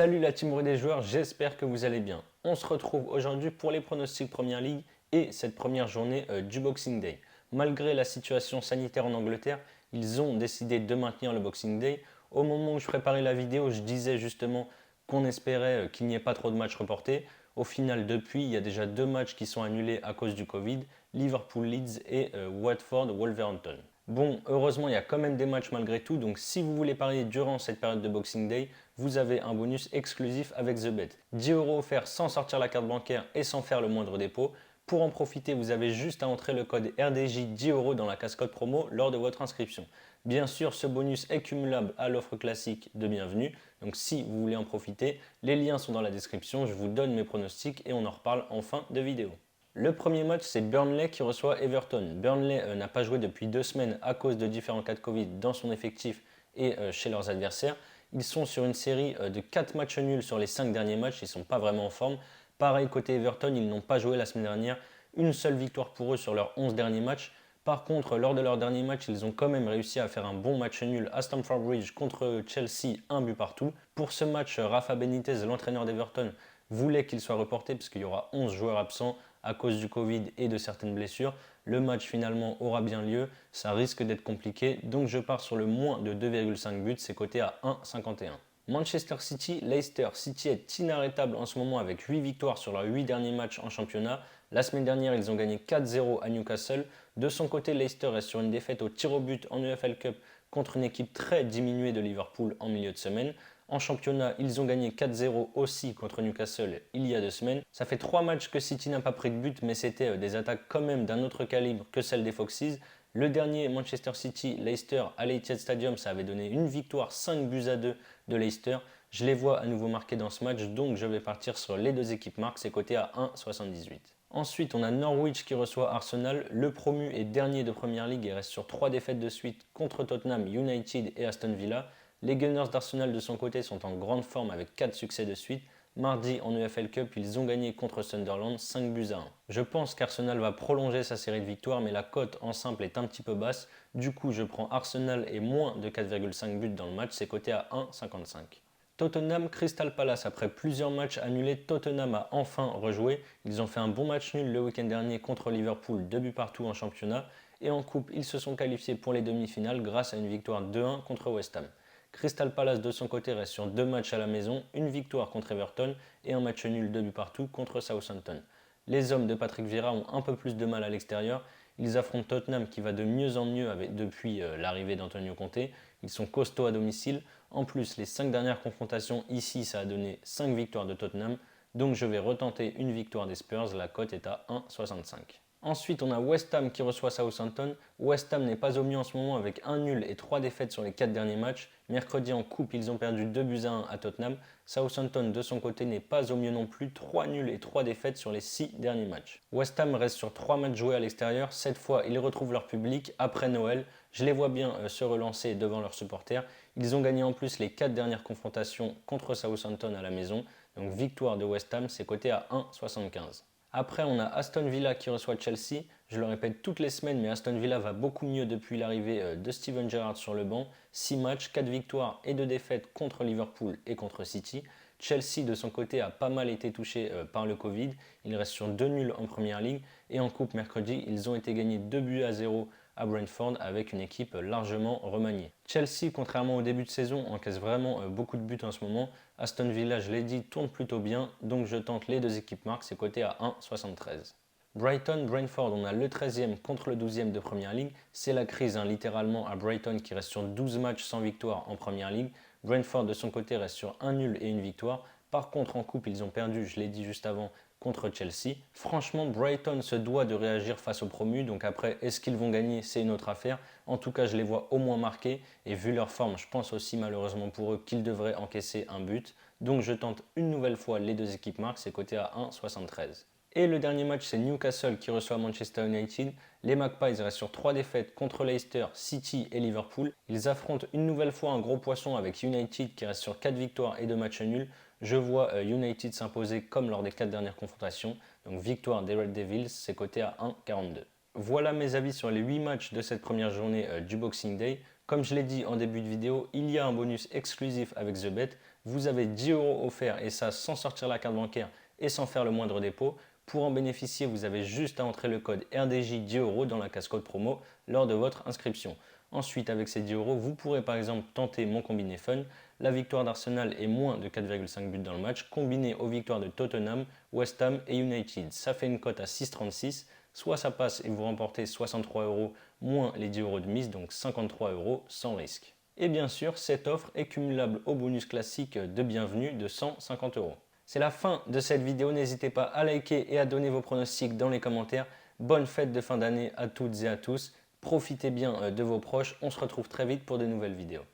Salut la team des joueurs, j'espère que vous allez bien. On se retrouve aujourd'hui pour les pronostics Première Ligue et cette première journée du Boxing Day. Malgré la situation sanitaire en Angleterre, ils ont décidé de maintenir le Boxing Day. Au moment où je préparais la vidéo, je disais justement qu'on espérait qu'il n'y ait pas trop de matchs reportés. Au final, depuis, il y a déjà 2 matchs qui sont annulés à cause du Covid, Liverpool-Leeds et Watford-Wolverhampton. Bon, heureusement, il y a quand même des matchs malgré tout, donc si vous voulez parier durant cette période de Boxing Day, vous avez un bonus exclusif avec TheBet. 10 € offerts sans sortir la carte bancaire et sans faire le moindre dépôt. Pour en profiter, vous avez juste à entrer le code RDJ 10 € dans la cascotte promo lors de votre inscription. Bien sûr, ce bonus est cumulable à l'offre classique de bienvenue, donc si vous voulez en profiter, les liens sont dans la description, je vous donne mes pronostics et on en reparle en fin de vidéo. Le premier match, c'est Burnley qui reçoit Everton. Burnley n'a pas joué depuis 2 semaines à cause de différents cas de Covid dans son effectif et chez leurs adversaires. Ils sont sur une série de 4 matchs nuls sur les 5 derniers matchs, ils ne sont pas vraiment en forme. Pareil côté Everton, ils n'ont pas joué la semaine dernière, une seule victoire pour eux sur leurs 11 derniers matchs. Par contre, lors de leur dernier match, ils ont quand même réussi à faire un bon match nul à Stamford Bridge contre Chelsea, un but partout. Pour ce match, Rafa Benitez, l'entraîneur d'Everton, voulait qu'il soit reporté parce qu'il y aura 11 joueurs absents à cause du Covid et de certaines blessures. Le match finalement aura bien lieu, ça risque d'être compliqué, donc je pars sur le moins de 2,5 buts, c'est coté à 1,51. Manchester City, Leicester City est inarrêtable en ce moment avec 8 victoires sur leurs 8 derniers matchs en championnat. La semaine dernière, ils ont gagné 4-0 à Newcastle. De son côté, Leicester est sur une défaite au tir au but en EFL Cup contre une équipe très diminuée de Liverpool en milieu de semaine. En championnat, ils ont gagné 4-0 aussi contre Newcastle il y a 2 semaines. Ça fait 3 matchs que City n'a pas pris de but, mais c'était des attaques quand même d'un autre calibre que celle des Foxes. Le dernier Manchester City-Leicester à l'Etihad Stadium, ça avait donné une victoire 5-2 de Leicester. Je les vois à nouveau marqués dans ce match, donc je vais partir sur les deux équipes marques, c'est coté à 1,78. Ensuite, on a Norwich qui reçoit Arsenal. Le promu est dernier de Première Ligue et reste sur 3 défaites de suite contre Tottenham, United et Aston Villa. Les Gunners d'Arsenal de son côté sont en grande forme avec 4 succès de suite. Mardi en EFL Cup, ils ont gagné contre Sunderland 5-1. Je pense qu'Arsenal va prolonger sa série de victoires, mais la cote en simple est un petit peu basse. Du coup, je prends Arsenal et moins de 4,5 buts dans le match, c'est coté à 1,55. Tottenham Crystal Palace, après plusieurs matchs annulés, Tottenham a enfin rejoué. Ils ont fait un bon match nul le week-end dernier contre Liverpool, 2 buts partout en championnat. Et en coupe, ils se sont qualifiés pour les demi-finales grâce à une victoire 2-1 contre West Ham. Crystal Palace de son côté reste sur 2 matchs à la maison, une victoire contre Everton et un match nul 2 buts partout contre Southampton. Les hommes de Patrick Vieira ont un peu plus de mal à l'extérieur. Ils affrontent Tottenham qui va de mieux en mieux depuis l'arrivée d'Antonio Conte. Ils sont costauds à domicile. En plus, les 5 dernières confrontations ici, ça a donné 5 victoires de Tottenham. Donc je vais retenter une victoire des Spurs. La cote est à 1,65. Ensuite, on a West Ham qui reçoit Southampton. West Ham n'est pas au mieux en ce moment avec un nul et 3 défaites sur les 4 derniers matchs. Mercredi en coupe, ils ont perdu 2-1 à Tottenham. Southampton de son côté n'est pas au mieux non plus, 3 nuls et 3 défaites sur les 6 derniers matchs. West Ham reste sur 3 matchs joués à l'extérieur. Cette fois, ils retrouvent leur public après Noël. Je les vois bien se relancer devant leurs supporters. Ils ont gagné en plus les 4 dernières confrontations contre Southampton à la maison. Donc victoire de West Ham, c'est coté à 1,75. Après, on a Aston Villa qui reçoit Chelsea. Je le répète toutes les semaines, mais Aston Villa va beaucoup mieux depuis l'arrivée de Steven Gerrard sur le banc. 6 matchs, 4 victoires et 2 défaites contre Liverpool et contre City. Chelsea, de son côté, a pas mal été touché par le Covid. Il reste sur 2 nuls en Première Ligue. Et en Coupe mercredi, ils ont été gagnés 2-0 à Brentford avec une équipe largement remaniée. Chelsea, contrairement au début de saison, encaisse vraiment beaucoup de buts en ce moment. Aston Villa, je l'ai dit, tourne plutôt bien, donc je tente les deux équipes marques, c'est coté à 1,73. Brighton, Brentford, on a le 13e contre le 12e de Première Ligue. C'est la crise littéralement à Brighton qui reste sur 12 matchs sans victoire en Première Ligue. Brentford de son côté reste sur un nul et une victoire. Par contre en coupe ils ont perdu, je l'ai dit juste avant, contre Chelsea. Franchement Brighton se doit de réagir face aux promus, donc après est-ce qu'ils vont gagner, c'est une autre affaire. En tout cas je les vois au moins marqués et vu leur forme je pense aussi malheureusement pour eux qu'ils devraient encaisser un but. Donc je tente une nouvelle fois les deux équipes marques, c'est coté à 1,73. Et le dernier match, c'est Newcastle qui reçoit Manchester United. Les Magpies restent sur 3 défaites contre Leicester, City et Liverpool. Ils affrontent une nouvelle fois un gros poisson avec United qui reste sur 4 victoires et 2 matchs nuls. Je vois United s'imposer comme lors des 4 dernières confrontations. Donc victoire des Red Devils, c'est coté à 1,42. Voilà mes avis sur les 8 matchs de cette première journée du Boxing Day. Comme je l'ai dit en début de vidéo, il y a un bonus exclusif avec TheBet. Vous avez 10 € offerts et ça sans sortir la carte bancaire et sans faire le moindre dépôt. Pour en bénéficier, vous avez juste à entrer le code RDJ 10 € dans la case-code promo lors de votre inscription. Ensuite, avec ces 10 €, vous pourrez par exemple tenter mon combiné fun, la victoire d'Arsenal et moins de 4,5 buts dans le match, combiné aux victoires de Tottenham, West Ham et United. Ça fait une cote à 6,36. Soit ça passe et vous remportez 63 € moins les 10 € de mise, donc 53 € sans risque. Et bien sûr, cette offre est cumulable au bonus classique de bienvenue de 150 €. C'est la fin de cette vidéo, n'hésitez pas à liker et à donner vos pronostics dans les commentaires. Bonne fête de fin d'année à toutes et à tous, profitez bien de vos proches, on se retrouve très vite pour de nouvelles vidéos.